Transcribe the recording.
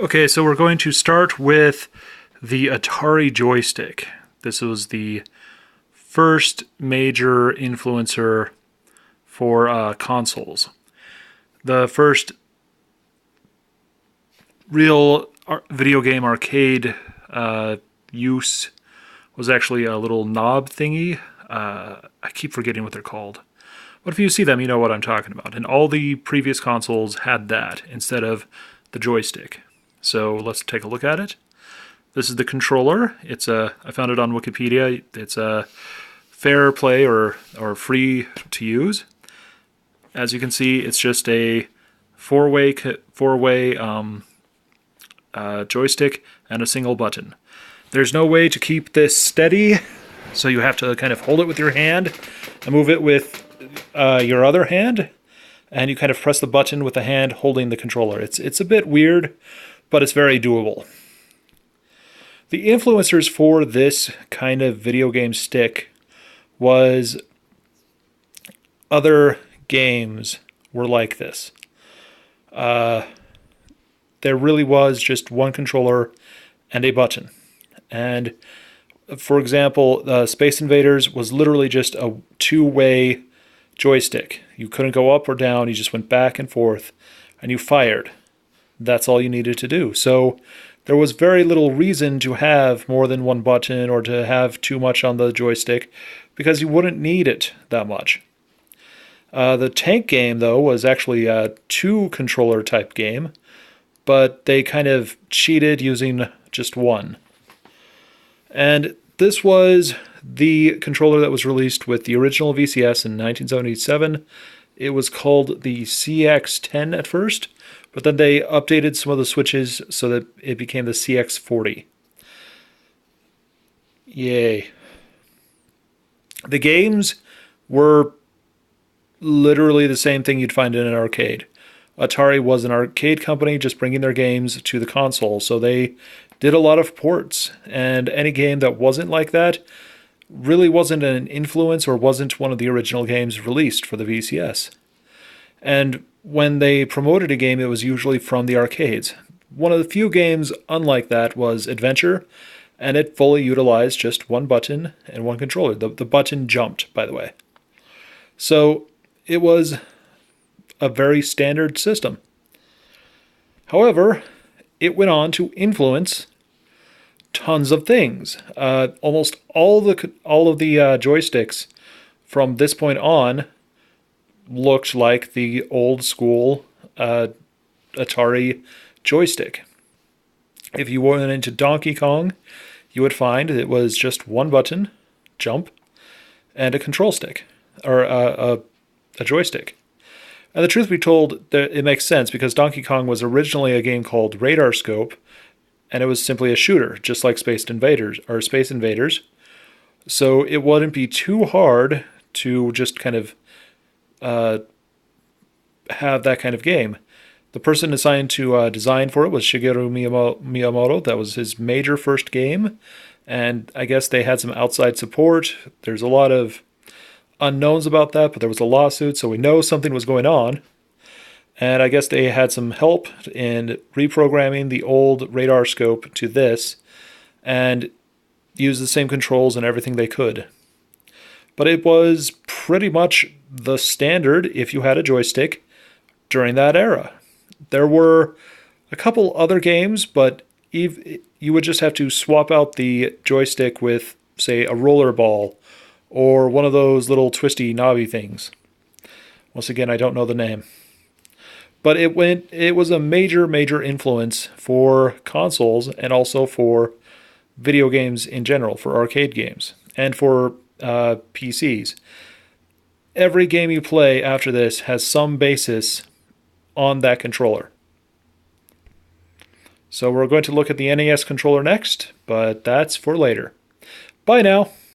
Okay, so we're going to start with the Atari Joystick. This was the first major influencer for consoles. The first real video game arcade use was actually a little knob thingy. I keep forgetting what they're called. But if you see them, you know what I'm talking about. And all the previous consoles had that instead of the joystick. So let's take a look at it. This is the controller. I found it on Wikipedia. It's a fair play or free to use. As you can see, it's just a four-way joystick and a single button. There's no way to keep this steady, so you have to kind of hold it with your hand and move it with your other hand, and you kind of press the button with the hand holding the controller. It's a bit weird, but it's very doable. The influencers for this kind of video game stick was other games were like this. There really was just one controller and a button. And for example, Space Invaders was literally just a two-way joystick. You couldn't go up or down, you just went back and forth, and you fired. That's all you needed to do. So there was very little reason to have more than one button or to have too much on the joystick because you wouldn't need it that much. The tank game, though, was actually a two-controller type game, but they kind of cheated using just one. And this was the controller that was released with the original VCS in 1977. It was called the CX-10 at first, but then they updated some of the switches so that it became the CX-40. Yay. The games were literally the same thing you'd find in an arcade. Atari was an arcade company just bringing their games to the console, so they did a lot of ports, and any game that wasn't like that really wasn't an influence or wasn't one of the original games released for the VCS. And when they promoted a game, it was usually from the arcades. One of the few games unlike that was Adventure, and it fully utilized just one button and one controller. The button jumped, by the way. So it was a very standard system. However, it went on to influence tons of things. Almost all of the joysticks from this point on looked like the old school Atari joystick. If you went into Donkey Kong, you would find it was just one button, jump, and a control stick, or a joystick. And the truth be told, it makes sense because Donkey Kong was originally a game called Radar Scope, and it was simply a shooter, just like Space Invaders. So it wouldn't be too hard to just kind of have that kind of game. The person assigned to design for it was Shigeru Miyamoto. That was his major first game, and I guess they had some outside support. There's a lot of unknowns about that, but there was a lawsuit, so we know something was going on. And I guess they had some help in reprogramming the old radar scope to this and use the same controls and everything they could. But it was pretty much the standard if you had a joystick during that era. There were a couple other games, but you would just have to swap out the joystick with, say, a roller ball or one of those little twisty knobby things. Once again, I don't know the name. But it was a major influence for consoles and also for video games in general, for arcade games, and for PCs. Every game you play after this has some basis on that controller. So we're going to look at the NES controller next, but that's for later. Bye now.